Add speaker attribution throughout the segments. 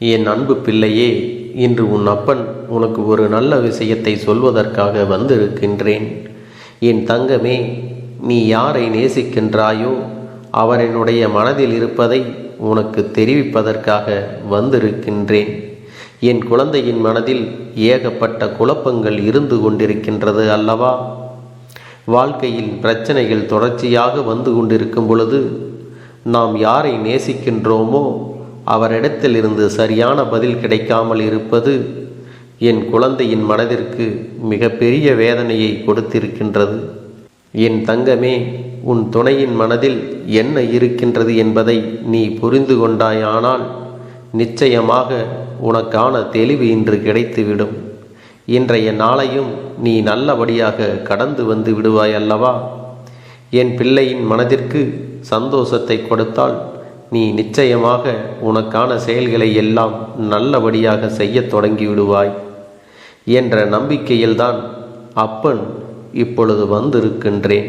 Speaker 1: என் அன்பு பிள்ளையே, இன்று உன் அப்பன் உனக்கு ஒரு நல்ல விஷயத்தை சொல்வதற்காக வந்திருக்கின்றேன். என் தங்கமே, நீ யாரை நேசிக்கின்றாயோ அவனுடைய மனதில் இருப்பதை உனக்கு தெரிவிப்பதற்காக வந்திருக்கின்றேன். என் குழந்தையின் மனதில் ஏகப்பட்ட குழப்பங்கள் இருந்து கொண்டிருக்கின்றது அல்லவா? வாழ்க்கையில் பிரச்சனைகள் தொடர்ச்சியாக வந்து கொண்டிருக்கும் பொழுது நாம் யாரை நேசிக்கின்றோமோ அவரிடத்திலிருந்து சரியான பதில் கிடைக்காமல் இருப்பது என் குழந்தையின் மனதிற்கு மிகப்பெரிய வேதனையை கொடுத்திருக்கின்றது. என் தங்கமே, உன் துணையின் மனதில் என்ன இருக்கின்றது என்பதை நீ புரிந்து கொண்டாயானால் நிச்சயமாக உனக்கான தெளிவு இன்று கிடைத்துவிடும். இன்றைய நாளையும் நீ நல்லபடியாக கடந்து வந்து விடுவாய் அல்லவா? என் பிள்ளையின் மனதிற்கு சந்தோஷத்தை கொடுத்தால் நீ நிச்சயமாக உனக்கான செயல்களை எல்லாம் நல்லபடியாக செய்ய தொடங்கி விடுவாய் என்ற நம்பிக்கையில்தான் அப்பன் இப்பொழுது வந்திருக்கின்றேன்.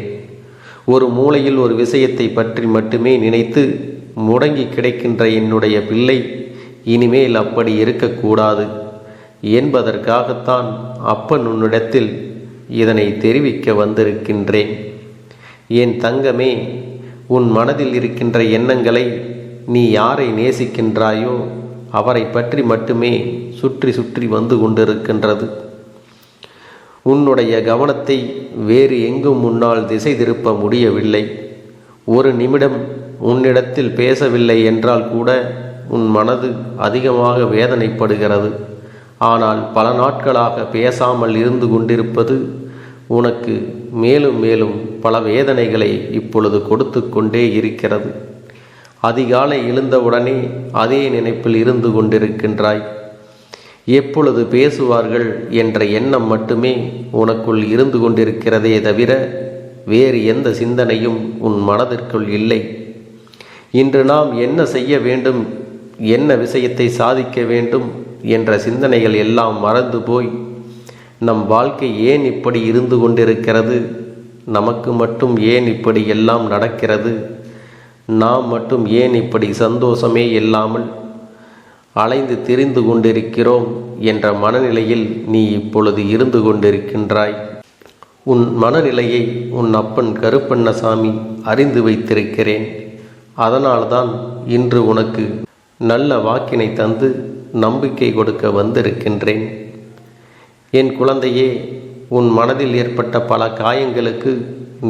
Speaker 1: ஒரு மூலையில் ஒரு விஷயத்தை பற்றி மட்டுமே நினைத்து முடங்கி கிடைக்கின்ற என்னுடைய பிள்ளை இனிமேல் அப்படி இருக்கக்கூடாது என்பதற்காகத்தான் அப்பன் உன்னிடத்தில் இதனை தெரிவிக்க வந்திருக்கின்றேன். என் தங்கமே, உன் மனதில் இருக்கின்ற எண்ணங்களை நீ யாரை நேசிக்கின்றாயோ அவரை பற்றி மட்டுமே சுற்றி சுற்றி வந்து கொண்டிருக்கின்றது. உன்னுடைய கவனத்தை வேறு எங்கும் முன்னால் திசை திருப்ப முடியவில்லை. ஒரு நிமிடம் உன்னிடத்தில் பேசவில்லை என்றால் கூட உன் மனது அதிகமாக வேதனைப்படுகிறது. ஆனால் பல நாட்களாக பேசாமல் இருந்து கொண்டிருப்பது உனக்கு மேலும் மேலும் பல வேதனைகளை இப்பொழுது கொடுத்து கொண்டே இருக்கிறது. அதிகாலை எழுந்தவுடனே அதே நினைப்பில் இருந்து கொண்டிருக்கின்றாய். எப்பொழுது பேசுவார்கள் என்ற எண்ணம் மட்டுமே உனக்குள் இருந்து கொண்டிருக்கிறதே தவிர வேறு எந்த சிந்தனையும் உன் மனதிற்குள் இல்லை. இன்று நாம் என்ன செய்ய வேண்டும், என்ன விஷயத்தை சாதிக்க வேண்டும் என்ற சிந்தனைகள் எல்லாம் மறந்து போய் நம் வாழ்க்கை ஏன் இப்படி இருந்து கொண்டிருக்கிறது, நமக்கு மட்டும் ஏன் இப்படி எல்லாம் நடக்கிறது, நாம் மட்டும் ஏன் இப்படி சந்தோஷமே இல்லாமல் அலைந்து திரிந்து கொண்டிருக்கிறோம் என்ற மனநிலையில் நீ இப்பொழுது இருந்து கொண்டிருக்கின்றாய். உன் மனநிலையை உன் அப்பன் கருப்பண்ணசாமி அறிந்து வைத்திருக்கிறேன். அதனால்தான் இன்று உனக்கு நல்ல வாக்கினை தந்து நம்பிக்கை கொடுக்க வந்திருக்கின்றேன். என் குழந்தையே, உன் மனதில் ஏற்பட்ட பல காயங்களுக்கு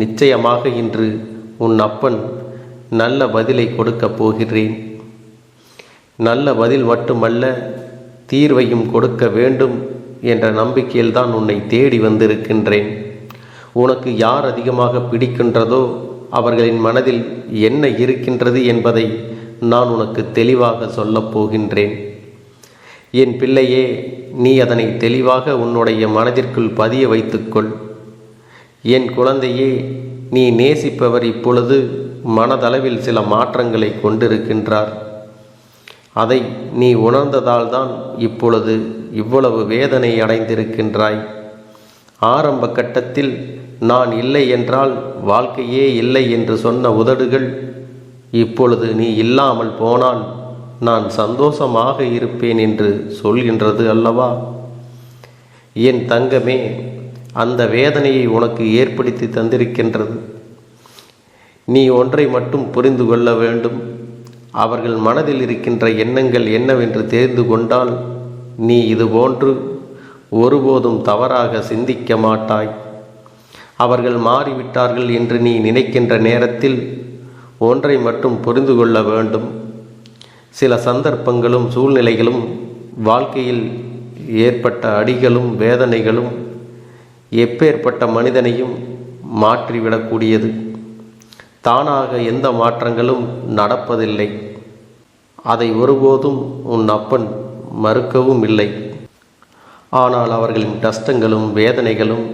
Speaker 1: நிச்சயமாக இன்று உன் அப்பன் நல்ல பதிலை கொடுக்கப் போகிறேன். நல்ல பதில் மட்டுமல்ல, தீர்வையும் கொடுக்க வேண்டும் என்ற நம்பிக்கையில்தான் உன்னை தேடி வந்திருக்கின்றேன். உனக்கு யார் அதிகமாக பிடிக்கின்றதோ அவர்களின் மனதில் என்ன இருக்கின்றது என்பதை நான் உனக்கு தெளிவாக சொல்லப் போகின்றேன். என் பிள்ளையே, நீ அதனை தெளிவாக உன்னுடைய மனதிற்குள் பதிய வைத்துக்கொள். என் குழந்தையே, நீ நேசிப்பவர் இப்பொழுது மனதளவில் சில மாற்றங்களை கொண்டிருக்கின்றார். அதை நீ உணர்ந்ததால் தான் இப்பொழுது இவ்வளவு வேதனை அடைந்திருக்கின்றாய். ஆரம்ப கட்டத்தில் நான் இல்லை என்றால் வாழ்க்கையே இல்லை என்று சொன்ன உதடுகள் இப்பொழுது நீ இல்லாமல் போனால் நான் சந்தோஷமாக இருப்பேன் என்று சொல்கின்றது அல்லவா? என் தங்கமே, அந்த வேதனையை உனக்கு ஏற்படுத்தி தந்திருக்கின்றது. நீ ஒன்றை மட்டும் புரிந்து கொள்ள வேண்டும். அவர்கள் மனதில் இருக்கின்ற எண்ணங்கள் என்னவென்று தெரிந்து கொண்டால் நீ இதுபோன்று ஒருபோதும் தவறாக சிந்திக்க மாட்டாய். அவர்கள் மாறிவிட்டார்கள் என்று நீ நினைக்கின்ற நேரத்தில் ஒன்றை மட்டும் புரிந்து கொள்ள வேண்டும். சில சந்தர்ப்பங்களும் சூழ்நிலைகளும் வாழ்க்கையில் ஏற்பட்ட அடிகளும் வேதனைகளும் எப்பேற்பட்ட மனிதனையும் மாற்றிவிடக்கூடியது. தானாக எந்த மாற்றங்களும் நடப்பதில்லை. அதை ஒருபோதும் உன் அப்பன் மறுக்கவும் இல்லை. ஆனால் அவர்களின் கஷ்டங்களும் வேதனைகளும்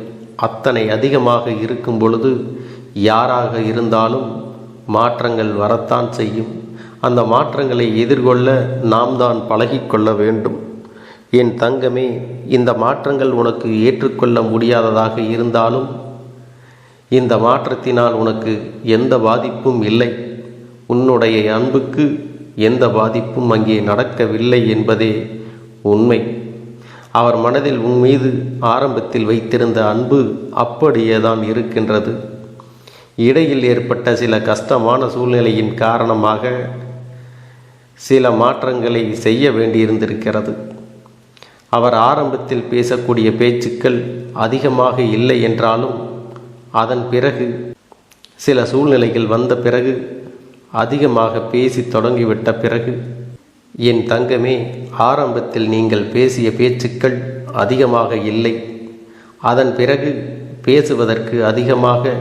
Speaker 1: அத்தனை அதிகமாக இருக்கும் பொழுது யாராக இருந்தாலும் மாற்றங்கள் வரத்தான் செய்யும். அந்த மாற்றங்களை எதிர்கொள்ள நாம் தான் பழகிக்கொள்ள வேண்டும். என் தங்கமே, இந்த மாற்றங்கள் உனக்கு ஏற்றுக்கொள்ள முடியாததாக இருந்தாலும் இந்த மாற்றத்தினால் உனக்கு எந்த பாதிப்பும் இல்லை. உன்னுடைய அன்புக்கு எந்த பாதிப்பும் அங்கே நடக்கவில்லை என்பதே உண்மை. அவர் மனதில் உன் மீது ஆரம்பத்தில் வைத்திருந்த அன்பு அப்படியேதான் இருக்கின்றது. இடையில் ஏற்பட்ட சில கஷ்டமான சூழ்நிலையின் காரணமாக சில மாற்றங்களை செய்ய வேண்டியிருந்திருக்கிறது. அவர் ஆரம்பத்தில் பேசக்கூடிய பேச்சுக்கள் அதிகமாக இல்லை என்றாலும் அதன் பிறகு சில சூழ்நிலைகள் வந்த பிறகு அதிகமாக பேசி தொடங்கிவிட்ட பிறகு, என் தங்கமே, ஆரம்பத்தில் நீங்கள் பேசிய பேச்சுக்கள் அதிகமாக இல்லை. அதன் பிறகு பேசுவதற்கு அதிகமாக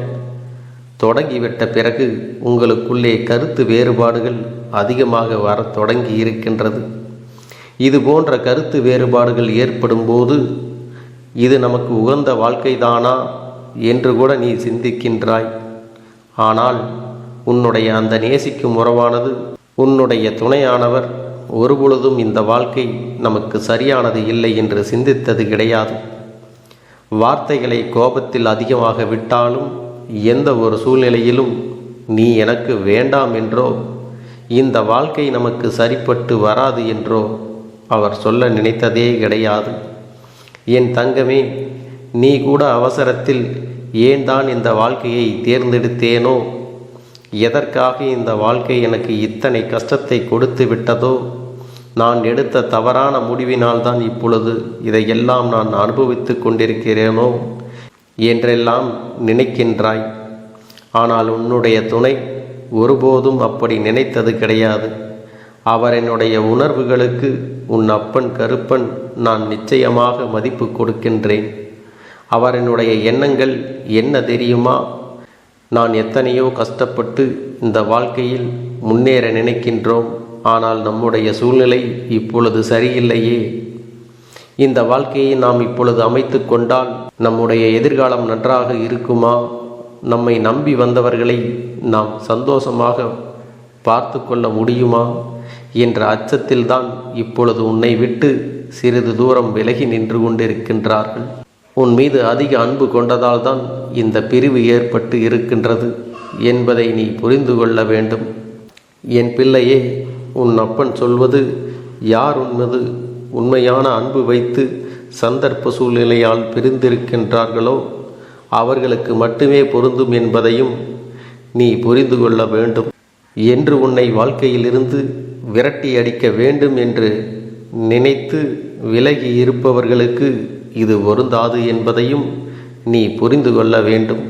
Speaker 1: தொடங்கிவிட்ட பிறகு உங்களுக்குள்ளே கருத்து வேறுபாடுகள் அதிகமாக வர தொடங்கி இருக்கின்றது. இது போன்ற கருத்து வேறுபாடுகள் ஏற்படும் போது இது நமக்கு உகந்த வாழ்க்கைதானா என்று கூட நீ சிந்திக்கின்றாய். ஆனால் உன்னுடைய அந்த நேசிக்கும் உறவானது, உன்னுடைய துணையானவர் ஒருபொழுதும் இந்த வாழ்க்கை நமக்கு சரியானது இல்லை என்று சிந்தித்தது கிடையாது. வார்த்தைகளை கோபத்தில் அதிகமாக விட்டாலும் எந்த ஒரு சூழ்நிலையிலும் நீ எனக்கு வேண்டாம் என்றோ இந்த வாழ்க்கை நமக்கு சரிப்பட்டு வராது என்றோ அவர் சொல்ல நினைத்ததே கிடையாது. என் தங்கமே, நீ கூட அவசரத்தில் ஏன் தான் இந்த வாழ்க்கையை தேர்ந்தெடுத்தேனோ, எதற்காக இந்த வாழ்க்கை எனக்கு இத்தனை கஷ்டத்தை கொடுத்து விட்டதோ, நான் எடுத்த தவறான முடிவினால்தான் இப்பொழுது இதையெல்லாம் நான் அனுபவித்து கொண்டிருக்கிறேனோ என்றெல்லாம் நினைக்கின்றாய். ஆனால் உன்னுடைய துணை ஒருபோதும் அப்படி நினைத்தது கிடையாது. அவர் என்னுடைய உணர்வுகளுக்கு உன் அப்பன் கருப்பன் நான் நிச்சயமாக மதிப்பு கொடுக்கின்றேன். அவர் என்னுடைய எண்ணங்கள் என்ன தெரியுமா? நான் எத்தனையோ கஷ்டப்பட்டு இந்த வாழ்க்கையில் முன்னேற நினைக்கின்றோம். ஆனால் நம்முடைய சூழ்நிலை இப்பொழுது சரியில்லையே. இந்த வாழ்க்கையை நாம் இப்பொழுது அமைத்து கொண்டால் நம்முடைய எதிர்காலம் நன்றாக இருக்குமா? நம்மை நம்பி வந்தவர்களை நாம் சந்தோஷமாக பார்த்து கொள்ள முடியுமா என்ற அச்சத்தில்தான் இப்பொழுது உன்னை விட்டு சிறிது தூரம் விலகி நின்று கொண்டிருக்கின்றார்கள். உன் மீது அதிக அன்பு கொண்டதால் தான் இந்த பிரிவு ஏற்பட்டு இருக்கின்றது என்பதை நீ புரிந்து கொள்ள வேண்டும். என் பிள்ளையே, உன் அப்பன் சொல்வது யார் உன்மீது உண்மையான அன்பு வைத்து சந்தர்ப்ப சூழ்நிலையால் பிரிந்திருக்கின்றார்களோ அவர்களுக்கு மட்டுமே பொருந்தும் என்பதையும் நீ புரிந்து கொள்ள வேண்டும். என்று உன்னை வாழ்க்கையிலிருந்து விரட்டி அடிக்க வேண்டும் என்று நினைத்து விலகி இருப்பவர்களுக்கு இது பொருந்தாது என்பதையும் நீ புரிந்து கொள்ள வேண்டும்.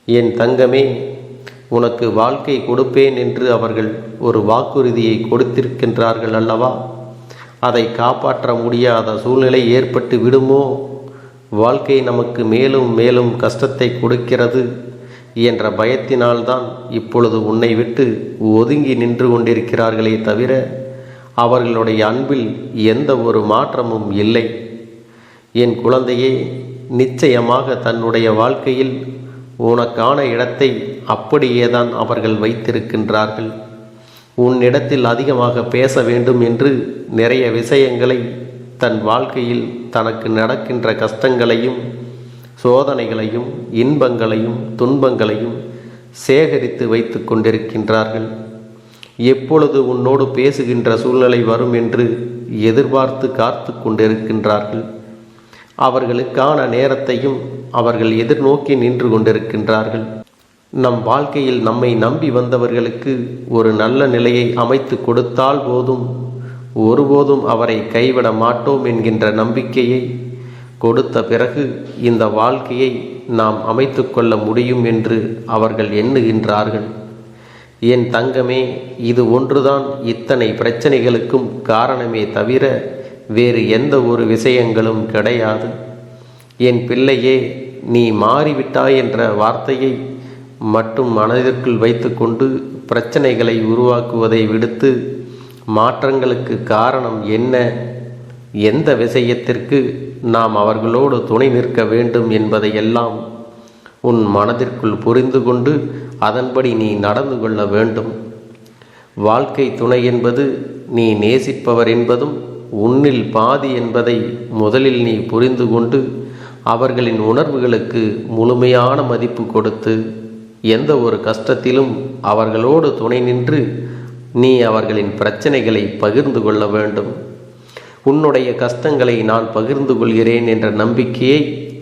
Speaker 1: என் தங்கமே, உனக்கு வாழ்க்கை கொடுப்பேன் என்று அவர்கள் ஒரு வாக்குறுதியை கொடுத்திருக்கின்றார்கள் அல்லவா? அதை காப்பாற்ற முடியாத சூழ்நிலை ஏற்பட்டு விடுமோ, வாழ்க்கை நமக்கு மேலும் மேலும் கஷ்டத்தை கொடுக்கிறது என்ற பயத்தினால்தான் இப்பொழுது உன்னை விட்டு ஒதுங்கி நின்று கொண்டிருக்கிறார்களே தவிர அவர்களுடைய அன்பில் எந்த ஒரு மாற்றமும் இல்லை. என் குழந்தையே, நிச்சயமாக தன்னுடைய வாழ்க்கையில் உனக்கான இடத்தை அப்படியேதான் அவர்கள் வைத்திருக்கின்றார்கள். உன்னிடத்தில் அதிகமாக பேச வேண்டும் என்று நிறைய விஷயங்களை தன் வாழ்க்கையில் தனக்கு நடக்கின்ற கஷ்டங்களையும் சோதனைகளையும் இன்பங்களையும் துன்பங்களையும் சேகரித்து வைத்து கொண்டிருக்கின்றார்கள். எப்பொழுது உன்னோடு பேசுகின்ற சூழ்நிலை வரும் என்று எதிர்பார்த்து காத்து கொண்டிருக்கின்றார்கள். அவர்களுக்கான நேரத்தையும் அவர்கள் எதிர்நோக்கி நின்று கொண்டிருக்கின்றார்கள். நம் வாழ்க்கையில் நம்மை நம்பி வந்தவர்களுக்கு ஒரு நல்ல நிலையை அமைத்து கொடுத்தால் போதும், ஒருபோதும் அவரை கைவிட மாட்டோம் என்கின்ற நம்பிக்கையை கொடுத்த பிறகு இந்த வாழ்க்கையை நாம் அமைத்து கொள்ள முடியும் என்று அவர்கள் எண்ணுகின்றார்கள். என் தங்கமே, இது ஒன்றுதான் இத்தனை பிரச்சனைகளுக்கும் காரணமே தவிர வேறு எந்த ஒரு விஷயங்களும் கிடையாது. என் பிள்ளையே, நீ மாறிவிட்டாய் என்ற வார்த்தையை மட்டும் மனதிற்குள் வைத்துக்கொண்டு பிரச்சனைகளை உருவாக்குவதை விடுத்து மாற்றங்களுக்கு காரணம் என்ன, எந்த விஷயத்திற்கு நாம் அவர்களோடு துணை நிற்க வேண்டும் என்பதையெல்லாம் உன் மனதிற்குள் புரிந்து கொண்டு அதன்படி நீ நடந்து கொள்ள வேண்டும். வாழ்க்கை துணை என்பது நீ நேசிப்பவர் என்பதும் உன்னில் பாதி என்பதை முதலில் நீ புரிந்து கொண்டு அவர்களின் உணர்வுகளுக்கு முழுமையான மதிப்பு கொடுத்து எந்த ஒரு கஷ்டத்திலும் அவர்களோடு துணை நின்று நீ அவர்களின் பிரச்சனைகளை பகிர்ந்து கொள்ள வேண்டும். உன்னுடைய கஷ்டங்களை நான் பகிர்ந்து கொள்கிறேன் என்ற நம்பிக்கையை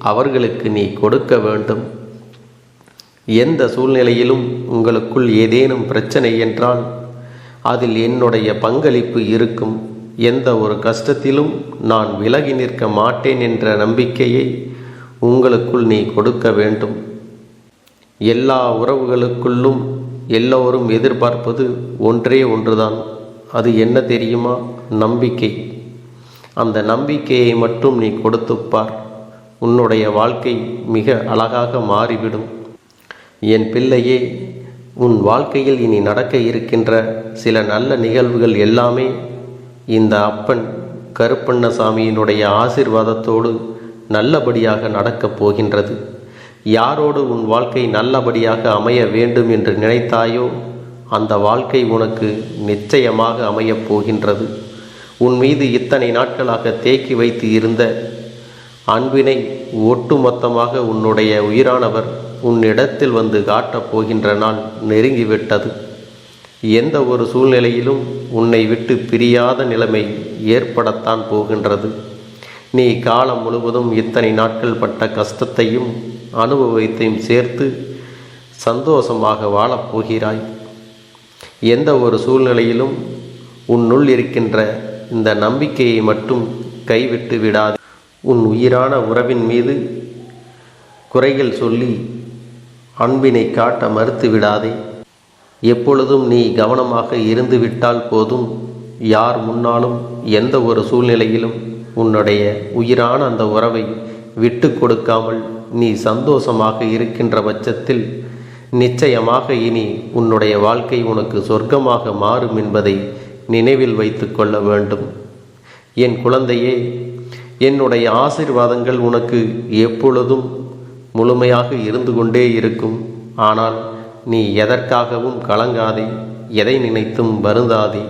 Speaker 1: அவர்களுக்கு நீ கொடுக்க வேண்டும். எந்த சூழ்நிலையிலும் உங்களுக்குள் ஏதேனும் பிரச்சனை என்றால் அதில் என்னுடைய பங்களிப்பு இருக்கும். எந்த ஒரு கஷ்டத்திலும் நான் விலகி நிற்க மாட்டேன் என்ற நம்பிக்கையை உங்களுக்குள் நீ கொடுக்க வேண்டும். எல்லா உறவுகளுக்குள்ளும் எல்லோரும் எதிர்பார்ப்பது ஒன்றே ஒன்றுதான். அது என்ன தெரியுமா? நம்பிக்கை. அந்த நம்பிக்கையை மட்டும் நீ கொடுத்துப்பார். உன்னுடைய வாழ்க்கை மிக அழகாக மாறிவிடும். என் பிள்ளையே, உன் வாழ்க்கையில் இனி நடக்க இருக்கின்ற சில நல்ல நிகழ்வுகள் எல்லாமே இந்த அப்பன் கருப்பண்ணசாமியினுடைய ஆசீர்வாதத்தோடு நல்லபடியாக நடக்கப் போகின்றது. யாரோடு உன் வாழ்க்கை நல்லபடியாக அமைய வேண்டும் என்று நினைத்தாயோ அந்த வாழ்க்கை உனக்கு நிச்சயமாக அமையப் போகின்றது. உன் மீது இத்தனை நாட்களாக தேக்கி வைத்து இருந்த அன்பினை ஒட்டுமொத்தமாக உன்னுடைய உயிரானவர் உன்னிடத்தில் வந்து காட்டப் போகின்ற நாள் நெருங்கிவிட்டது. எந்த ஒரு சூழ்நிலையிலும் உன்னை விட்டு பிரியாத நிலைமை ஏற்படத்தான் போகின்றது. நீ காலம் முழுவதும் இத்தனை நாட்கள் பட்ட கஷ்டத்தையும் அனுபவத்தையும் சேர்த்து சந்தோஷமாக வாழப்போகிறாய். எந்த ஒரு சூழ்நிலையிலும் உன்னுள் இருக்கின்ற இந்த நம்பிக்கையை மட்டும் கைவிட்டு விடாது. உன் உயிரான உறவின் மீது குறைகள் சொல்லி அன்பினை காட்ட மறுத்து விடாதே. எப்பொழுதும் நீ கவனமாக இருந்து விட்டால் போதும். யார் முன்னாலும் எந்த ஒரு சூழ்நிலையிலும் உன்னுடைய உயிரான அந்த உறவை விட்டு கொடுக்காமல் நீ சந்தோஷமாக இருக்கின்ற பட்சத்தில் நிச்சயமாக இனி உன்னுடைய வாழ்க்கை உனக்கு சொர்க்கமாக மாறும் என்பதை நினைவில் வைத்து கொள்ள வேண்டும். என் குழந்தையே, என்னுடைய ஆசீர்வாதங்கள் உனக்கு எப்பொழுதும் முழுமையாக இருந்து கொண்டே இருக்கும். ஆனால் நீ எதற்காகவும் கலங்காதே, எதை நினைத்தும் வருந்தாதே.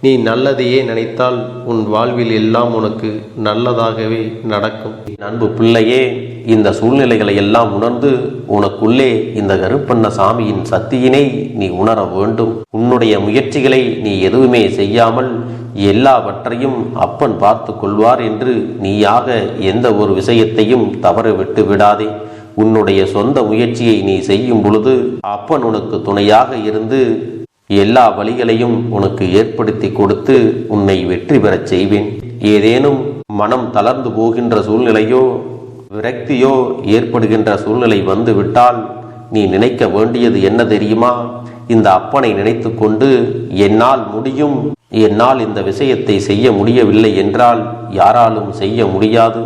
Speaker 1: நீ நல்லதையே நினைத்தால் உன் வாழ்வில் எல்லாம் உனக்கு நல்லதாகவே நடக்கும். அன்பு பிள்ளையே, இந்த சூழ்நிலைகளை எல்லாம் உணர்ந்து உனக்குள்ளே இந்த கருப்பண்ணசாமியின் சக்தியினை நீ உணர வேண்டும். உன்னுடைய முயற்சிகளை நீ எதுவுமே செய்யாமல் எல்லாவற்றையும் அப்பன் பார்த்து கொள்வார் என்று நீயாக எந்த ஒரு விஷயத்தையும் தவற விட்டு விடாதே. உன்னுடைய சொந்த முயற்சியை நீ செய்யும் பொழுது அப்பன் உனக்கு துணையாக இருந்து எல்லா வழிகளையும் உனக்கு ஏற்படுத்தி கொடுத்து உன்னை வெற்றி பெறச் செய்வேன். ஏதேனும் மனம் தளர்ந்து போகின்ற சூழ்நிலையோ விரக்தியோ ஏற்படுகின்ற சூழ்நிலை வந்து விட்டால் நீ நினைக்க வேண்டியது என்ன தெரியுமா? இந்த அப்பனை நினைத்து கொண்டு என்னால் முடியும், என்னால் இந்த விஷயத்தை செய்ய முடியவில்லை என்றால் யாராலும் செய்ய முடியாது.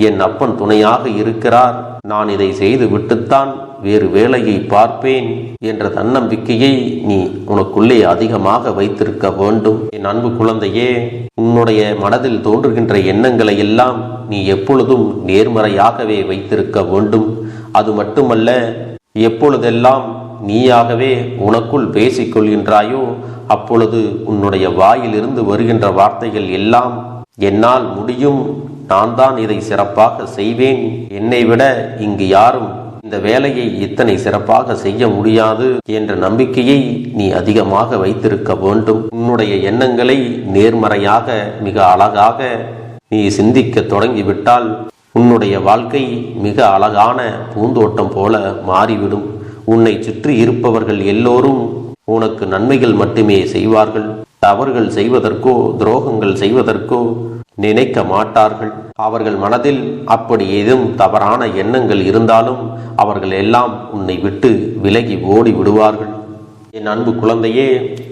Speaker 1: என் அப்பன் துணையாக இருக்கிறார், நான் இதை செய்து விட்டுத்தான் வேறு வேலையை பார்ப்பேன் என்ற தன்னம்பிக்கையை நீ உனக்குள்ளே அதிகமாக வைத்திருக்க வேண்டும். என் அன்பு குழந்தையே, உன்னுடைய மனதில் தோன்றுகின்ற எண்ணங்களை எல்லாம் நீ எப்பொழுதும் நேர்மறையாகவே வைத்திருக்க வேண்டும். அது மட்டுமல்ல, எப்பொழுதெல்லாம் நீயாகவே உனக்குள் பேசிக்கொள்கின்றாயோ அப்பொழுது உன்னுடைய வாயிலிருந்து வருகின்ற வார்த்தைகள் எல்லாம் என்னால் முடியும், நான் தான் இதை சிறப்பாக செய்வேன், என்னை விட இங்கு யாரும் இந்த வேலையை இத்தனை சிறப்பாக செய்ய முடியாது என்ற நம்பிக்கையை நீ அதிகமாக வைத்திருக்க வேண்டும். உன்னுடைய எண்ணங்களை நேர்மறையாக மிக அழகாக நீ சிந்திக்க தொடங்கிவிட்டால் உன்னுடைய வாழ்க்கை மிக அழகான பூந்தோட்டம் போல மாறிவிடும். உன்னை சுற்றி இருப்பவர்கள் எல்லோரும் உனக்கு நன்மைகள் மட்டுமே செய்வார்கள். தவறுகள் செய்வதற்கோ துரோகங்கள் செய்வதற்கோ நினைக்க மாட்டார்கள். அவர்கள் மனதில் அப்படி ஏதும் தவறான எண்ணங்கள் இருந்தாலும் அவர்கள் எல்லாம் உன்னை விட்டு விலகி ஓடி விடுவார்கள். என் அன்பு குழந்தையே,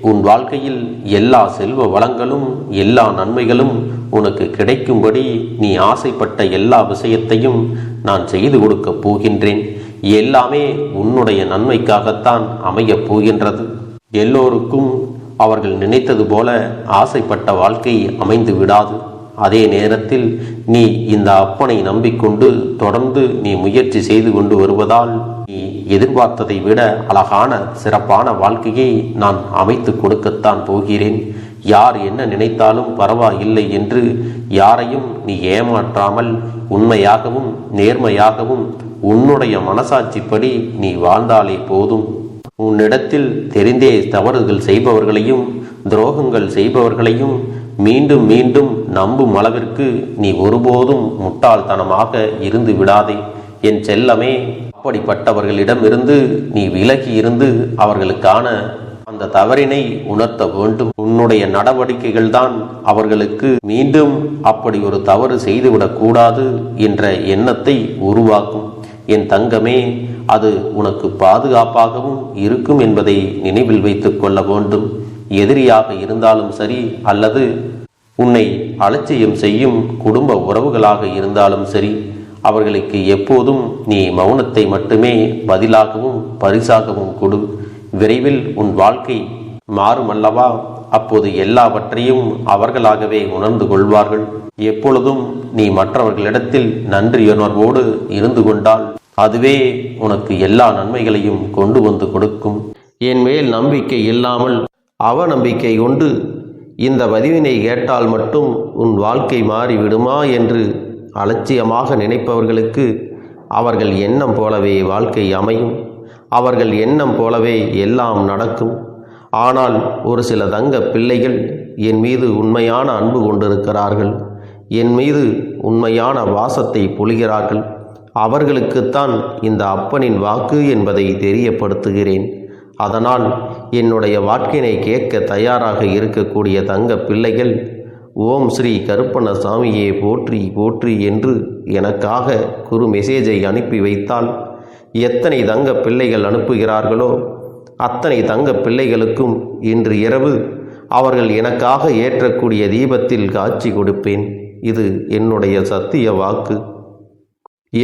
Speaker 1: உன் வாழ்க்கையில் எல்லா செல்வ வளங்களும் எல்லா நன்மைகளும் உனக்கு கிடைக்கும்படி நீ ஆசைப்பட்ட எல்லா விஷயத்தையும் நான் செய்து கொடுக்கப் போகின்றேன். எல்லாமே உன்னுடைய நன்மைக்காகத்தான் அமையப் போகின்றது. எல்லோருக்கும் அவர்கள் நினைத்தது போல ஆசைப்பட்ட வாழ்க்கை அமைந்து விடாது. அதே நேரத்தில் நீ இந்த அப்பனை நம்பிக்கொண்டு தொடர்ந்து நீ முயற்சி செய்து கொண்டு வருவதால் நீ எதிர்பார்த்ததை விட அழகான சிறப்பான வாழ்க்கையை நான் அமைத்து கொடுக்கத்தான் போகிறேன். யார் என்ன நினைத்தாலும் பரவாயில்லை என்று யாரையும் நீ ஏமாற்றாமல் உண்மையாகவும் நேர்மையாகவும் உன்னுடைய மனசாட்சிப்படி நீ வாழ்ந்தாலே போதும். உன்னிடத்தில் தெரிந்தே தவறுகள் செய்பவர்களையும் துரோகங்கள் செய்பவர்களையும் மீண்டும் மீண்டும் நம்பும் அளவிற்கு நீ ஒருபோதும் முட்டாள்தனமாக இருந்து விடாதே என் செல்லமே. அப்படிப்பட்டவர்களிடமிருந்து நீ விலகி இருந்து அவர்களுக்கான அந்த தவறினை உணர்த்த வேண்டும். உன்னுடைய நடவடிக்கைகள் தான் அவர்களுக்கு மீண்டும் அப்படி ஒரு தவறு செய்துவிடக் கூடாது என்ற எண்ணத்தை உருவாக்கும். என் தங்கமே, அது உனக்கு பாதுகாப்பாகவும் இருக்கும் என்பதை நினைவில் வைத்துக் கொள்ள வேண்டும். எதிரியாக இருந்தாலும் சரி, அல்லது உன்னை அலட்சியம் செய்யும் குடும்ப உறவுகளாக இருந்தாலும் சரி, அவர்களுக்கு எப்போதும் நீ மௌனத்தை மட்டுமே பதிலாகவும் பரிசாகவும் கொடு. விரைவில் உன் வாழ்க்கை மாறுமல்லவா? அப்போது எல்லாவற்றையும் அவர்களாகவே உணர்ந்து கொள்வார்கள். எப்பொழுதும் நீ மற்றவர்களிடத்தில் நன்றியுணர்வோடு இருந்து கொண்டால் அதுவே உனக்கு எல்லா நன்மைகளையும் கொண்டு வந்து கொடுக்கும். என் மேல் நம்பிக்கை இல்லாமல் அவநம்பிக்கை கொண்டு இந்த பதிவினை கேட்டால் மட்டும் உன் வாழ்க்கை மாறிவிடுமா என்று அலட்சியமாக நினைப்பவர்களுக்கு அவர்கள் எண்ணம் போலவே வாழ்க்கை அமையும். அவர்கள் எண்ணம் போலவே எல்லாம் நடக்கும். ஆனால் ஒரு சில தங்க பிள்ளைகள் என் மீது உண்மையான அன்பு கொண்டிருக்கிறார்கள். என் மீது உண்மையான வாசத்தை பொழிகிறார்கள். அவர்களுக்குத்தான் இந்த அப்பனின் வாக்கு என்பதை தெரியப்படுத்துகிறேன். அதனால் என்னுடைய வாக்கினை கேட்க தயாராக இருக்கக்கூடிய தங்க பிள்ளைகள் ஓம் ஸ்ரீ கருப்பண்ண சாமியே போற்றி போற்றி என்று எனக்காக குறு மெசேஜை அனுப்பி வைத்தால் எத்தனை தங்க பிள்ளைகள் அனுப்புகிறார்களோ அத்தனை தங்க பிள்ளைகளுக்கும் இன்று இரவு அவர்கள் எனக்காக ஏற்றக்கூடிய தீபத்தில் காட்சி கொடுப்பேன். இது என்னுடைய சத்திய வாக்கு.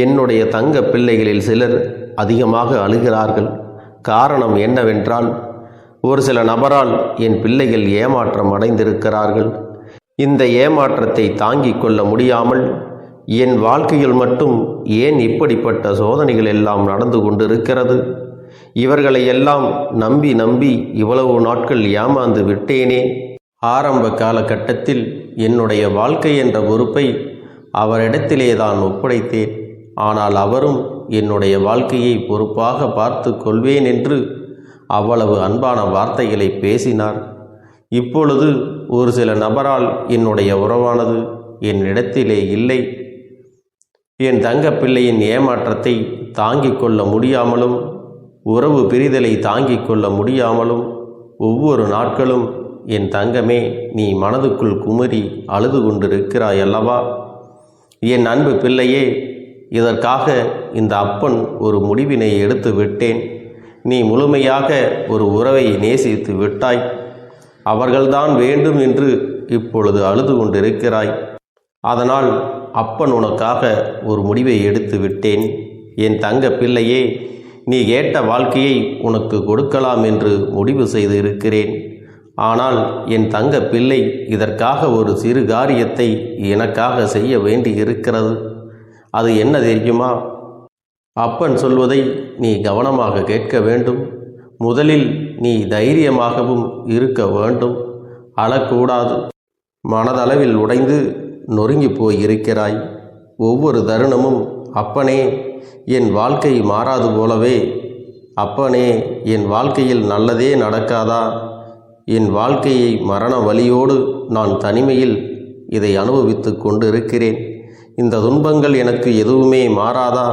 Speaker 1: என்னுடைய தங்க பிள்ளைகளில் சிலர் அதிகமாக அழுகிறார்கள். காரணம் என்னவென்றால், ஒரு சில நபரால் என் பிள்ளைகள் ஏமாற்றம் அடைந்திருக்கிறார்கள். இந்த ஏமாற்றத்தை தாங்கிக் கொள்ள முடியாமல் என் வாழ்க்கையில் மட்டும் ஏன் இப்படிப்பட்ட சோதனைகள் எல்லாம் நடந்து கொண்டிருக்கிறது? இவர்களை எல்லாம் நம்பி நம்பி இவ்வளவு நாட்கள் ஏமாந்து விட்டேனே. ஆரம்ப காலகட்டத்தில் என்னுடைய வாழ்க்கை என்ற பொறுப்பை அவரிடத்திலே தான் ஒப்படைத்தேன். ஆனால் அவரும் என்னுடைய வாழ்க்கையை பொறுப்பாக பார்த்து கொள்வேன் என்று அவ்வளவு அன்பான வார்த்தைகளை பேசினார். இப்பொழுது ஒரு சில நபரால் என்னுடைய உறவானது என்னிடத்திலே இல்லை. என் தங்கப்பிள்ளையின் ஏமாற்றத்தை தாங்கிக் கொள்ள முடியாமலும் உறவு பிரிதலை தாங்கிக் கொள்ள முடியாமலும் ஒவ்வொரு நாட்களும் என் தங்கமே நீ மனதுக்குள் குமரி அழுது கொண்டிருக்கிறாய் அல்லவா? என் அன்பு பிள்ளையே, இதற்காக இந்த அப்பன் ஒரு முடிவினை எடுத்து விட்டேன். நீ முழுமையாக ஒரு உறவை நேசித்து விட்டாய். அவர்கள்தான் வேண்டும் என்று இப்பொழுது அழுது கொண்டிருக்கிறாய். அதனால் அப்பன் உனக்காக ஒரு முடிவை எடுத்து விட்டேன். என் தங்க பிள்ளையே, நீ கேட்ட வாழ்க்கையை உனக்கு கொடுக்கலாம் என்று முடிவு செய்து இருக்கிறேன். ஆனால் என் தங்க பிள்ளை, இதற்காக ஒரு சிறு காரியத்தை எனக்காக செய்ய வேண்டி இருக்கிறது. அது என்ன தெரியுமா? அப்பன் சொல்வதை நீ கவனமாக கேட்க வேண்டும். முதலில் நீ தைரியமாகவும் இருக்க வேண்டும். அழக்கூடாது. மனதளவில் உடைந்து நொறுங்கி போயிருக்கிறாய். ஒவ்வொரு தருணமும் அப்பனே என் வாழ்க்கை மாறாது போலவே, அப்பனே என் வாழ்க்கையில் நல்லதே நடக்காதா, என் வாழ்க்கையை மரண வலியோடு நான் தனிமையில் இதை அனுபவித்து கொண்டிருக்கிறேன், இந்த துன்பங்கள் எனக்கு எதுவுமே மாறாதா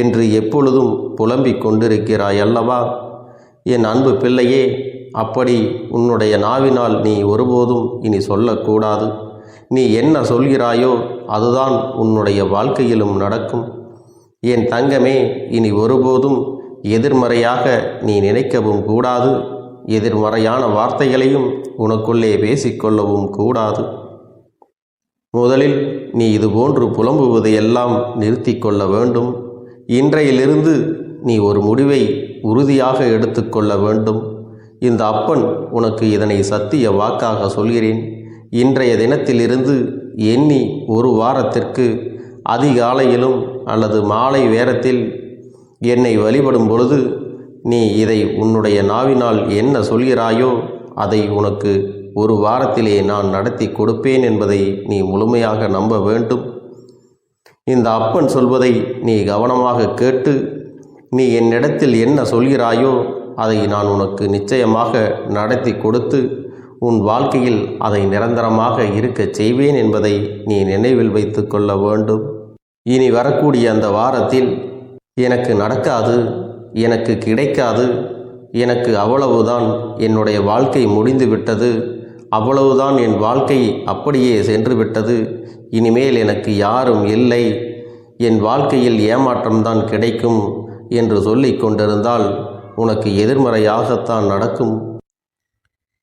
Speaker 1: என்று எப்பொழுதும் புலம்பிக் கொண்டிருக்கிறாய் அல்லவா? என் அன்பு பிள்ளையே, அப்படி உன்னுடைய நாவினால் நீ ஒருபோதும் இனி சொல்லக்கூடாது. நீ என்ன சொல்கிறாயோ அதுதான் உன்னுடைய வாழ்க்கையிலும் நடக்கும். என் தங்கமே, இனி ஒருபோதும் எதிர்மறையாக நீ நினைக்கவும் கூடாது. எதிர்மறையான வார்த்தைகளையும் உனக்குள்ளே பேசிக்கொள்ளவும் கூடாது. முதலில் நீ இதுபோன்று புலம்புவதையெல்லாம் நிறுத்தி கொள்ள வேண்டும். இன்றையிலிருந்து நீ ஒரு முடிவை உறுதியாக எடுத்துக்கொள்ள வேண்டும். இந்த அப்பன் உனக்கு இதனை சத்திய வாக்காக சொல்கிறேன். இன்றைய தினத்திலிருந்து எண்ணி ஒரு வாரத்திற்கு அதிகாலையிலும் அல்லது மாலை நேரத்தில் என்னை வழிபடும் பொழுது நீ இதை உன்னுடைய நாவினால் என்ன சொல்கிறாயோ அதை உனக்கு ஒரு வாரத்திலே நான் நடத்தி கொடுப்பேன் என்பதை நீ முழுமையாக நம்ப வேண்டும். இந்த அப்பன் சொல்வதை நீ கவனமாக கேட்டு நீ என்னிடத்தில் என்ன சொல்கிறாயோ அதை நான் உனக்கு நிச்சயமாக நடத்தி கொடுத்து உன் வாழ்க்கையில் அதை நிரந்தரமாக இருக்கச் செய்வேன் என்பதை நீ நினைவில் வைத்து கொள்ள வேண்டும். இனி வரக்கூடிய அந்த வாரத்தில் எனக்கு நடக்காது, எனக்கு கிடைக்காது, எனக்கு அவ்வளவுதான், என்னுடைய வாழ்க்கை முடிந்துவிட்டது, அவ்வளவுதான், என் வாழ்க்கை அப்படியே சென்று விட்டது, இனிமேல் எனக்கு யாரும் இல்லை, என் வாழ்க்கையில் ஏமாற்றம்தான் கிடைக்கும் என்று சொல்லிக் கொண்டிருந்தால் உனக்கு எதிர்மறையாகத்தான் நடக்கும்.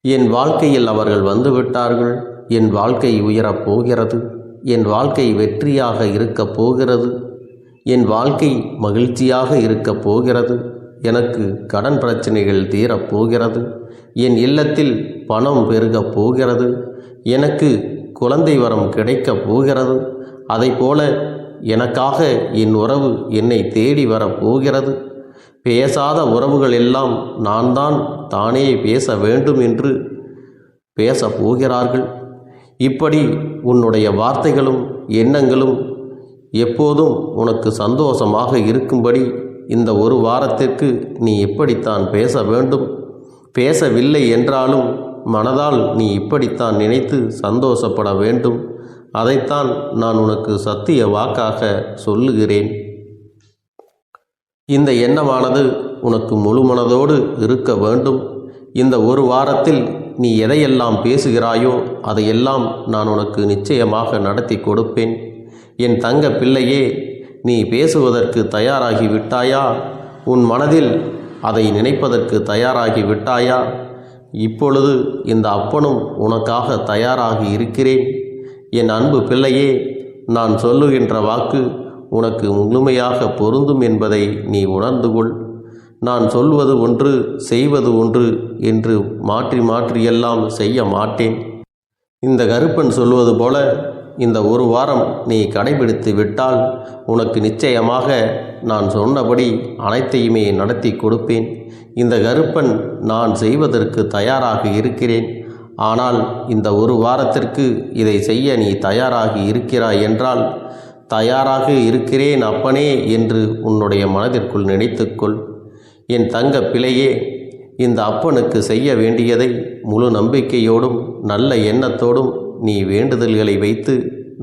Speaker 1: என் வாழ்க்கையில் அவர்கள் வந்துவிட்டார்கள், என் வாழ்க்கை உயரப் போகிறது, என் வாழ்க்கை வெற்றியாக இருக்கப் போகிறது, என் வாழ்க்கை மகிழ்ச்சியாக இருக்கப் போகிறது, எனக்கு கடன் பிரச்சனைகள் தீரப்போகிறது, என் இல்லத்தில் பணம் பெருகப் போகிறது, எனக்கு குழந்தை வரம் கிடைக்கப் போகிறது, அதைப்போல எனக்காக என் உறவு என்னை தேடி வரப்போகிறது, பேசாத உறவுகள் எல்லாம் நான் தான் தானே பேச வேண்டும் என்று பேசப் போகிறார்கள். இப்படி உன்னுடைய வார்த்தைகளும் எண்ணங்களும் எப்போதும் உனக்கு சந்தோஷமாக இருக்கும்படி இந்த ஒரு வாரத்திற்கு நீ இப்படித்தான் பேச வேண்டும். பேசவில்லை என்றாலும் மனதால் நீ இப்படித்தான் நினைத்து சந்தோஷப்பட வேண்டும். அதைத்தான் நான் உனக்கு சத்திய வாக்காக சொல்லுகிறேன். இந்த எண்ணமானது உனக்கு முழு மனதோடு இருக்க வேண்டும். இந்த ஒரு வாரத்தில் நீ எதையெல்லாம் பேசுகிறாயோ அதையெல்லாம் நான் உனக்கு நிச்சயமாக நடத்தி கொடுப்பேன். என் தங்க பிள்ளையே, நீ பேசுவதற்கு தயாராகி விட்டாயா? உன் மனதில் அதை நினைப்பதற்கு தயாராகி விட்டாயா? இப்பொழுது இந்த அப்பனும் உனக்காக தயாராகி இருக்கிறேன். என் அன்பு பிள்ளையே, நான் சொல்லுகின்ற வாக்கு உனக்கு முழுமையாக பொருந்தும் என்பதை நீ உணர்ந்து கொள். நான் சொல்வது ஒன்று செய்வது ஒன்று என்று மாற்றி மாற்றியெல்லாம் செய்ய மாட்டேன். இந்த கருப்பன் சொல்வது போல இந்த ஒரு வாரம் நீ கடைபிடித்து விட்டால் உனக்கு நிச்சயமாக நான் சொன்னபடி அனைத்தையுமே நடத்தி கொடுப்பேன். இந்த கருப்பன் நான் செய்வதற்கு தயாராக இருக்கிறேன். ஆனால் இந்த ஒரு வாரத்திற்கு இதை செய்ய நீ தயாராகி இருக்கிறாய் என்றால், தயாராக இருக்கிறேன் அப்பனே என்று உன்னுடைய மனதிற்குள் நினைத்துக்கொள். என் தங்க பிள்ளையே, இந்த அப்பனுக்கு செய்ய வேண்டியதை முழு நம்பிக்கையோடும் நல்ல எண்ணத்தோடும் நீ வேண்டுதல்களை வைத்து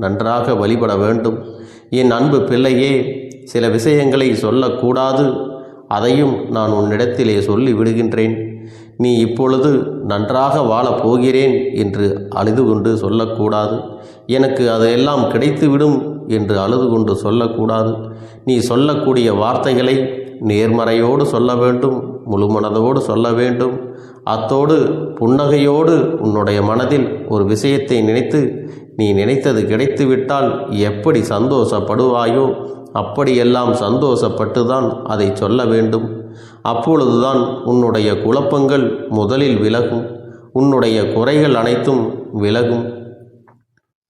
Speaker 1: நன்றாக வழிபட வேண்டும். என் அன்பு பிள்ளையே, சில விஷயங்களை சொல்லக்கூடாது, அதையும் நான் உன்னிடத்திலே சொல்லி விடுகின்றேன். நீ இப்பொழுது நன்றாக வாழப் போகிறேன் என்று அழுது கொண்டு சொல்லக்கூடாது. எனக்கு அதையெல்லாம் கிடைத்துவிடும் என்று அழுது கொண்டு சொல்லக்கூடாது. நீ சொல்லக்கூடிய வார்த்தைகளை நேர்மறையோடு சொல்ல வேண்டும், முழு மனதோடு சொல்ல வேண்டும். அத்தோடு புன்னகையோடு உன்னுடைய மனதில் ஒரு விஷயத்தை நினைத்து நீ நினைத்தது கிடைத்துவிட்டால் எப்படி சந்தோஷப்படுவாயோ அப்படியெல்லாம் சந்தோஷப்பட்டுதான் அதை சொல்ல வேண்டும். அப்பொழுதுதான் உன்னுடைய குழப்பங்கள் முதலில் விலகும், உன்னுடைய குறைகள் அனைத்தும் விலகும்,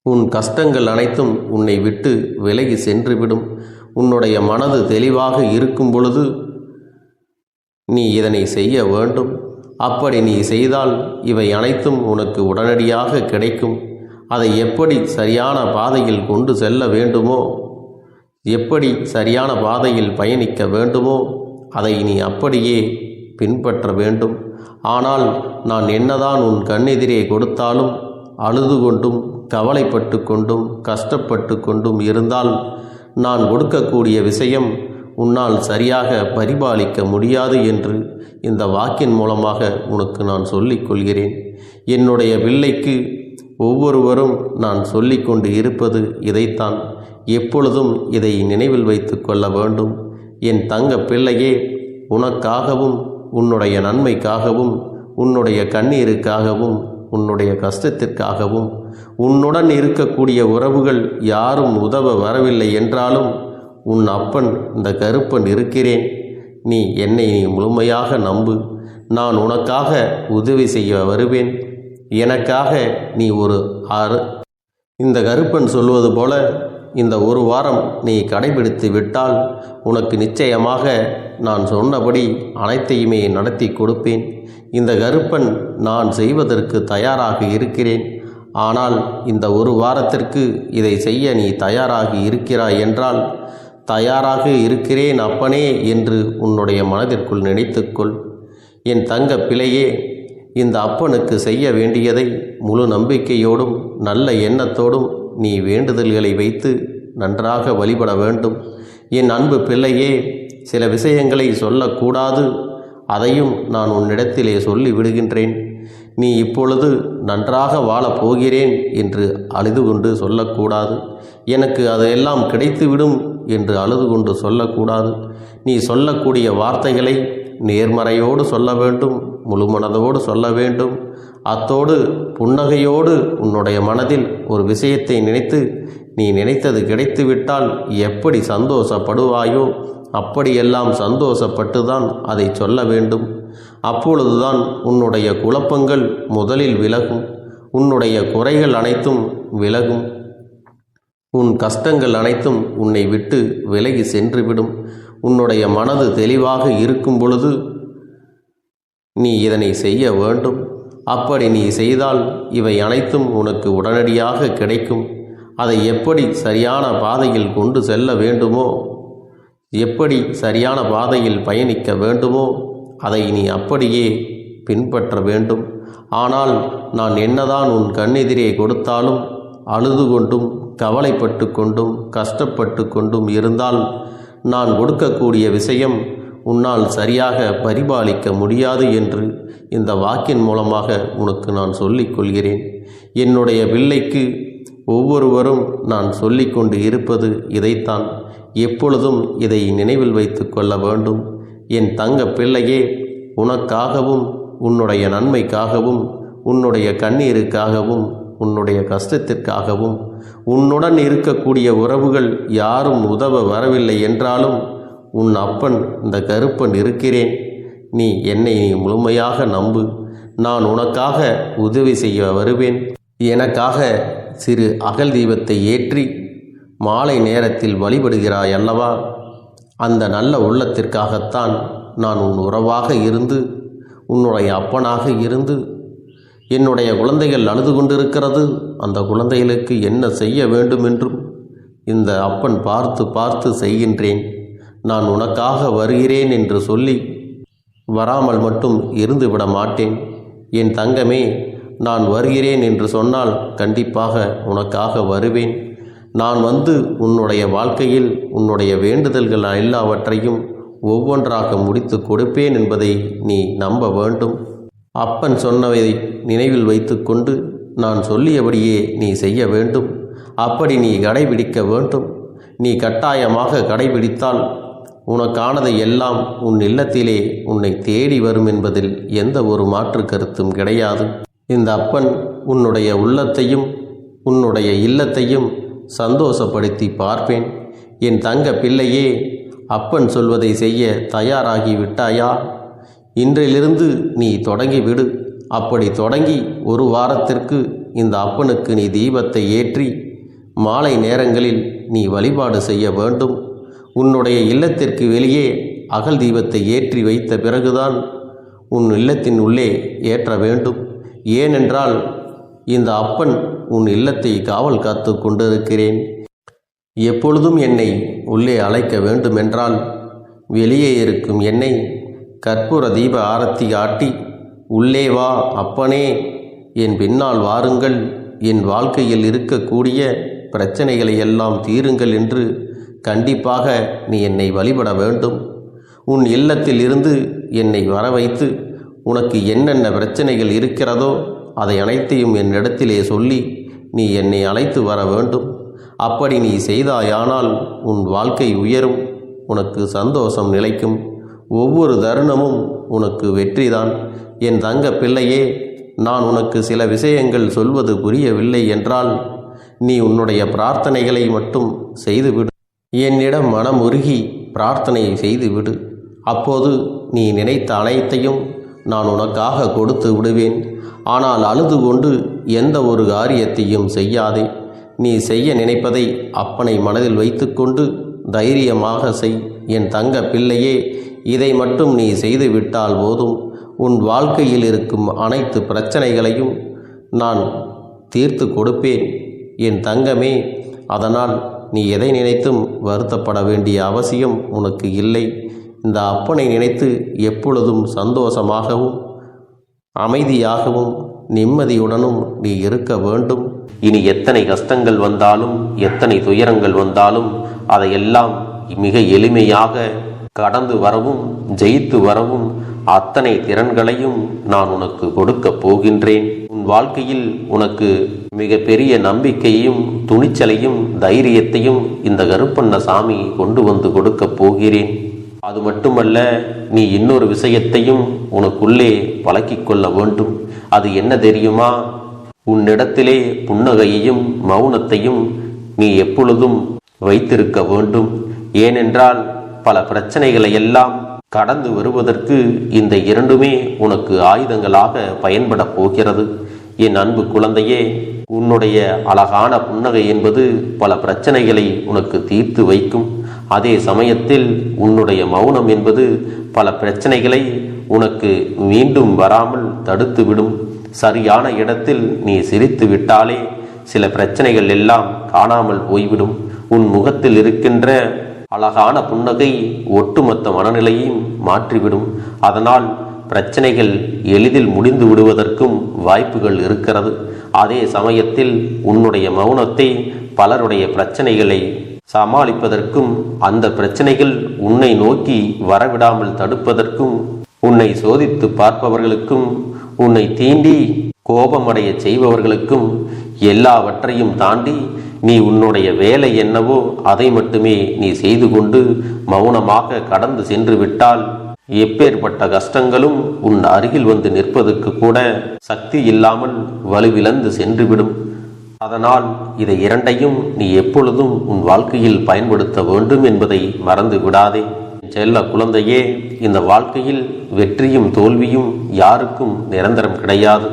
Speaker 1: உன் கஷ்டங்கள் அனைத்தும் உன்னை விட்டு விலகி சென்றுவிடும். உன்னுடைய மனது தெளிவாக இருக்கும் பொழுது நீ இதனை செய்ய வேண்டும். அப்படி நீ செய்தால் இவை அனைத்தும் உனக்கு உடனடியாக கிடைக்கும். அதை எப்படி சரியான பாதையில் கொண்டு செல்ல வேண்டுமோ, எப்படி சரியான பாதையில் பயணிக்க வேண்டுமோ அதை நீ அப்படியே பின்பற்ற வேண்டும். ஆனால் நான் என்னதான் உன் கண்ணெதிரே கொடுத்தாலும் அழுது கொண்டும் கவலைப்பட்டு கொண்டும் கஷ்டப்பட்டு கொண்டும் இருந்தால் நான் கொடுக்கக்கூடிய விஷயம் உன்னால் சரியாக பரிபாலிக்க முடியாது என்று இந்த வாக்கின் மூலமாக உனக்கு நான் சொல்லிக் கொள்கிறேன். என்னுடைய பிள்ளைக்கு ஒவ்வொருவரும் நான் சொல்லிக்கொண்டு இருப்பது இதைத்தான். எப்பொழுதும் இதை நினைவில் வைத்து கொள்ள வேண்டும். என் தங்க பிள்ளையே, உனக்காகவும் உன்னுடைய நன்மைக்காகவும் உன்னுடைய கண்ணீருக்காகவும் உன்னுடைய கஷ்டத்திற்காகவும் உன்னுடன் இருக்கக்கூடிய உறவுகள் யாரும் உதவ வரவில்லை என்றாலும் உன் அப்பன் இந்த கருப்பன் இருக்கிறேன். நீ என்னை முழுமையாக நம்பு. நான் உனக்காக உதவி செய்ய வருவேன். எனக்காக நீ ஒரு இந்த கருப்பன் சொல்வது போல இந்த ஒரு வாரம் நீ கடைபிடித்து விட்டால் உனக்கு நிச்சயமாக நான் சொன்னபடி அனைத்தையுமே நடத்தி கொடுப்பேன். இந்த கருப்பன் நான் செய்வதற்கு தயாராக இருக்கிறேன். ஆனால் இந்த ஒரு வாரத்திற்கு இதை செய்ய நீ தயாராகி இருக்கிறாய் என்றால், தயாராக இருக்கிறேன் அப்பனே என்று உன்னுடைய மனதிற்குள் நினைத்துக்கொள். என் தங்க பிள்ளையே, இந்த அப்பனுக்கு செய்ய வேண்டியதை முழு நம்பிக்கையோடும் நல்ல எண்ணத்தோடும் நீ வேண்டுதல்களை வைத்து நன்றாக வழிபட வேண்டும். என் அன்பு பிள்ளையே, சில விஷயங்களை சொல்லக்கூடாது, அதையும் நான் உன்னிடத்திலே சொல்லி விடுகின்றேன். நீ இப்பொழுது நன்றாக வாழப் போகிறேன் என்று அழுது கொண்டு சொல்லக்கூடாது. எனக்கு அதையெல்லாம் கிடைத்துவிடும் என்று அழுது கொண்டு சொல்லக்கூடாது. நீ சொல்லக்கூடிய வார்த்தைகளை நேர்மறையோடு சொல்ல வேண்டும், முழு மனதோடு சொல்ல வேண்டும். அத்தோடு புன்னகையோடு உன்னுடைய மனதில் ஒரு விஷயத்தை நினைத்து நீ நினைத்தது கிடைத்துவிட்டால் எப்படி சந்தோஷப்படுவாயோ அப்படியெல்லாம் சந்தோஷப்பட்டுதான் அதை சொல்ல வேண்டும். அப்பொழுதுதான் உன்னுடைய குழப்பங்கள் முதலில் விலகும், உன்னுடைய குறைகள் அனைத்தும் விலகும், உன் கஷ்டங்கள் அனைத்தும் உன்னை விட்டு விலகி சென்றுவிடும். உன்னுடைய மனது தெளிவாக இருக்கும் பொழுது நீ இதனை செய்ய வேண்டும். அப்படி நீ செய்தால் இவை அனைத்தும் உனக்கு உடனடியாக கிடைக்கும். அதை எப்படி சரியான பாதையில் கொண்டு செல்ல வேண்டுமோ, எப்படி சரியான பாதையில் பயணிக்க வேண்டுமோ அதை நீ அப்படியே பின்பற்ற வேண்டும். ஆனால் நான் என்னதான் உன் கண்ணெதிரே கொடுத்தாலும் அழுது கொண்டும் கவலைப்பட்டு கொண்டும் கஷ்டப்பட்டு கொண்டும் இருந்தால் நான் கொடுக்கக்கூடிய விஷயம் உன்னால் சரியாக பரிபாலிக்க முடியாது என்று இந்த வாக்கின் மூலமாக உனக்கு நான் சொல்லிக் கொள்கிறேன். என்னுடைய பிள்ளைக்கு ஒவ்வொருவரும் நான் சொல்லிக்கொண்டு இருப்பது இதைத்தான். எப்பொழுதும் இதை நினைவில் வைத்து கொள்ள வேண்டும். என் தங்க பிள்ளையே, உனக்காகவும் உன்னுடைய நன்மைக்காகவும் உன்னுடைய கண்ணீருக்காகவும் உன்னுடைய கஷ்டத்திற்காகவும் உன்னுடன் இருக்கக்கூடிய உறவுகள் யாரும் உதவ வரவில்லை என்றாலும் உன் அப்பன் இந்த கருப்பன் இருக்கிறேன். நீ என்னை முழுமையாக நம்பு. நான் உனக்காக உதவி செய்ய வருவேன். எனக்காக சிறு அகல் தீபத்தை ஏற்றி மாலை நேரத்தில் வழிபடுகிறாய் அல்லவா? அந்த நல்ல உள்ளத்திற்காகத்தான் நான் உன் உறவாக இருந்து உன்னுடைய அப்பனாக இருந்து என்னுடைய குழந்தைகள் அழுது கொண்டிருக்கிறது, அந்த குழந்தைகளுக்கு என்ன செய்ய வேண்டும் என்றும் இந்த அப்பன் பார்த்து பார்த்து செய்கின்றேன். நான் உனக்காக வருகிறேன் என்று சொல்லி வராமல் மட்டும் இருந்து விட மாட்டேன். என் தங்கமே, நான் வருகிறேன் என்று சொன்னால் கண்டிப்பாக உனக்காக வருவேன். நான் வந்து உன்னுடைய வாழ்க்கையில் உன்னுடைய வேண்டுதல்கள் எல்லாவற்றையும் ஒவ்வொன்றாக முடித்து கொடுப்பேன் என்பதை நீ நம்ப வேண்டும். அப்பன் சொன்னதை நினைவில் வைத்து கொண்டு நான் சொல்லியபடியே நீ செய்ய வேண்டும். அப்படி நீ கடைபிடிக்க வேண்டும். நீ கட்டாயமாக கடைபிடித்தால் உனக்கானதை எல்லாம் உன் இல்லத்திலே உன்னை தேடி வரும் என்பதில் எந்த ஒரு மாற்று கருத்தும் கிடையாது. இந்த அப்பன் உன்னுடைய உள்ளத்தையும் உன்னுடைய இல்லத்தையும் சந்தோஷப்படுத்தி பார்ப்பேன். என் தங்க பிள்ளையே, அப்பன் சொல்வதை செய்ய தயாராகி விட்டாயா? இன்றிலிருந்து நீ தொடங்கிவிடு. அப்படி தொடங்கி ஒரு வாரத்திற்கு இந்த அப்பனுக்கு நீ தீபத்தை ஏற்றி மாலை நேரங்களில் நீ வழிபாடு செய்ய வேண்டும். உன்னுடைய இல்லத்திற்கு வெளியே அகல் தீபத்தை ஏற்றி வைத்த பிறகுதான் உன் இல்லத்தின் உள்ளே ஏற்ற வேண்டும். ஏனென்றால் இந்த அப்பன் உன் இல்லத்தை காவல் காத்து கொண்டிருக்கிறேன். எப்பொழுதும் என்னை உள்ளே அழைக்க வேண்டுமென்றால் வெளியே இருக்கும் என்னை கற்பூர தீப ஆரத்தி காட்டி உள்ளே வா அப்பனே, என் பின்னால் வாருங்கள், என் வாழ்க்கையில் இருக்கக்கூடிய பிரச்சனைகளை எல்லாம் தீருங்கள் என்று கண்டிப்பாக நீ என்னை வழிபட வேண்டும். உன் இல்லத்தில் இருந்து என்னை வர வைத்து உனக்கு என்னென்ன பிரச்சனைகள் இருக்கிறதோ அதை அனைத்தையும் என்னிடத்திலே சொல்லி நீ என்னை அழைத்து வர வேண்டும். அப்படி நீ செய்தாயானால் உன் வாழ்க்கை உயரும், உனக்கு சந்தோஷம் நிலைக்கும், ஒவ்வொரு தருணமும் உனக்கு வெற்றிதான். என் தங்க பிள்ளையே, நான் உனக்கு சில விஷயங்கள் சொல்வது புரியவில்லை என்றால் நீ உன்னுடைய பிரார்த்தனைகளை மட்டும் செய்துவிடு. என்னிடம் மனமுருகி பிரார்த்தனை செய்துவிடு. அப்போது நீ நினைத்த அனைத்தையும் நான் உனக்காக கொடுத்து விடுவேன். ஆனால் அழுது கொண்டு எந்த ஒரு காரியத்தையும் செய்யாதே. நீ செய்ய நினைப்பதை அப்பனை மனதில் வைத்துக்கொண்டு தைரியமாக செய். என் தங்க பிள்ளையே, இதை மட்டும் நீ செய்துவிட்டால் போதும். உன் வாழ்க்கையில் இருக்கும் அனைத்து பிரச்சனைகளையும் நான் தீர்த்து கொடுப்பேன் என் தங்கமே. அதனால் நீ எதை நினைத்தும் வருத்தப்பட வேண்டிய அவசியம் உனக்கு இல்லை. இந்த அப்பனை நினைத்து எப்பொழுதும் சந்தோஷமாகவும் அமைதியாகவும் நிம்மதியுடனும் நீ இருக்க வேண்டும். இனி எத்தனை கஷ்டங்கள் வந்தாலும், எத்தனை துயரங்கள் வந்தாலும் அதையெல்லாம் மிக எளிமையாக கடந்து வரவும், ஜெயித்து வரவும் அத்தனை திறன்களையும் நான் உனக்கு கொடுக்க போகின்றேன். உன் வாழ்க்கையில் உனக்கு மிக பெரிய நம்பிக்கையும், துணிச்சலையும், தைரியத்தையும் இந்த கருப்பண்ணசாமி கொண்டு வந்து கொடுக்க போகிறேன். அது மட்டுமல்ல, நீ இன்னொரு விஷயத்தையும் உனக்குள்ளே பழக்கிக் கொள்ள வேண்டும். அது என்ன தெரியுமா? உன்னிடத்திலே புன்னகையையும் மௌனத்தையும் நீ எப்பொழுதும் வைத்திருக்க வேண்டும். ஏனென்றால் பல பிரச்சனைகளை எல்லாம் கடந்து வருவதற்கு இந்த இரண்டுமே உனக்கு ஆயுதங்களாக பயன்பட போகிறது. என் அன்பு குழந்தையே, உன்னுடைய அழகான புன்னகை என்பது பல பிரச்சனைகளை உனக்கு தீர்த்து வைக்கும். அதே சமயத்தில் உன்னுடைய மௌனம் என்பது பல பிரச்சனைகளை உனக்கு மீண்டும் வராமல் தடுத்துவிடும். சரியான இடத்தில் நீ சிரித்து விட்டாலே சில பிரச்சனைகள் எல்லாம் காணாமல் போய்விடும். உன் முகத்தில் இருக்கின்ற அழகான புன்னகை ஒட்டுமொத்த மனநிலையையும் மாற்றிவிடும். அதனால் பிரச்சனைகள் எளிதில் முடிந்து விடுவதற்கும் வாய்ப்புகள் இருக்கிறது. அதே சமயத்தில் உன்னுடைய மௌனத்தை பலருடைய பிரச்சனைகளை சமாளிப்பதற்கும், அந்த பிரச்சனைகள் உன்னை நோக்கி வரவிடாமல் தடுப்பதற்கும், உன்னை சோதித்து பார்ப்பவர்களுக்கும், உன்னை தீண்டி கோபமடைய செய்பவர்களுக்கும் எல்லாவற்றையும் தாண்டி நீ உன்னுடைய வேலை என்னவோ அதை மட்டுமே நீ செய்து கொண்டு மௌனமாக கடந்து சென்று விட்டால் எப்பேற்பட்ட கஷ்டங்களும் உன் அருகில் வந்து நிற்பதற்கு கூட சக்தி இல்லாமல் வலுவிழந்து சென்றுவிடும். அதனால் இதை இரண்டையும் நீ எப்பொழுதும் உன் வாழ்க்கையில் பயன்படுத்த வேண்டும் என்பதை மறந்து விடாதே. செல்ல குழந்தையே, இந்த வாழ்க்கையில் வெற்றியும் தோல்வியும் யாருக்கும் நிரந்தரம் கிடையாது.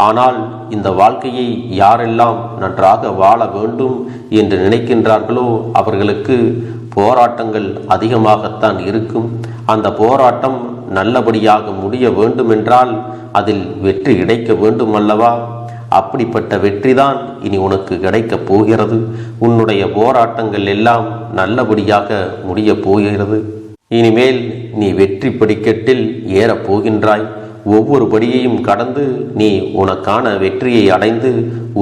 Speaker 1: ஆனால் இந்த வாழ்க்கையை யாரெல்லாம் நன்றாக வாழ வேண்டும் என்று நினைக்கின்றார்களோ அவர்களுக்கு போராட்டங்கள் அதிகமாகத்தான் இருக்கும். அந்த போராட்டம் நல்லபடியாக முடிய வேண்டுமென்றால் அதில் வெற்றி கிடைக்க வேண்டும் அல்லவா? அப்படிப்பட்ட வெற்றிதான் இனி உனக்கு கிடைக்கப் போகிறது. உன்னுடைய போராட்டங்கள் எல்லாம் நல்லபடியாக முடிய போகிறது. இனிமேல் நீ வெற்றி படிக்கட்டில் ஏறப் போகின்றாய். ஒவ்வொரு படியையும் கடந்து நீ உனக்கான வெற்றியை அடைந்து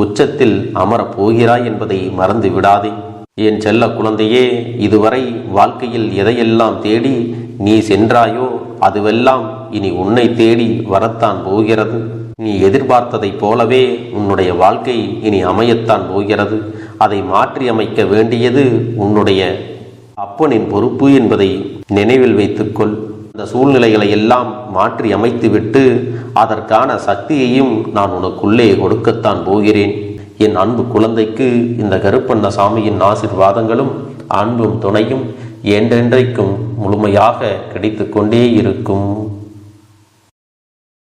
Speaker 1: உச்சத்தில் அமரப் போகிறாய் என்பதை மறந்து விடாதே. என் செல்ல குழந்தையே, இதுவரை வாழ்க்கையில் எதையெல்லாம் தேடி நீ சென்றாயோ அதுவெல்லாம் இனி உன்னை தேடி வரத்தான் போகிறது. நீ எதிர்பார்த்ததைப் போலவே உன்னுடைய வாழ்க்கை இனி அமையத்தான் போகிறது. அதை மாற்றி அமைக்க வேண்டியது உன்னுடைய அப்பனின் பொறுப்பு என்பதை நினைவில் வைத்துக்கொள். அந்த சூழ்நிலைகளை எல்லாம் மாற்றி அமைத்துவிட்டு அதற்கான சக்தியையும் நான் உனக்குள்ளே கொடுக்கத்தான் போகிறேன். என் அன்பு குழந்தைக்கு இந்த கருப்பண்ணசாமியின் ஆசீர்வாதங்களும் அன்பும் துணையும் என்றென்றைக்கும் முழுமையாக கிடைத்து கொண்டே இருக்கும்.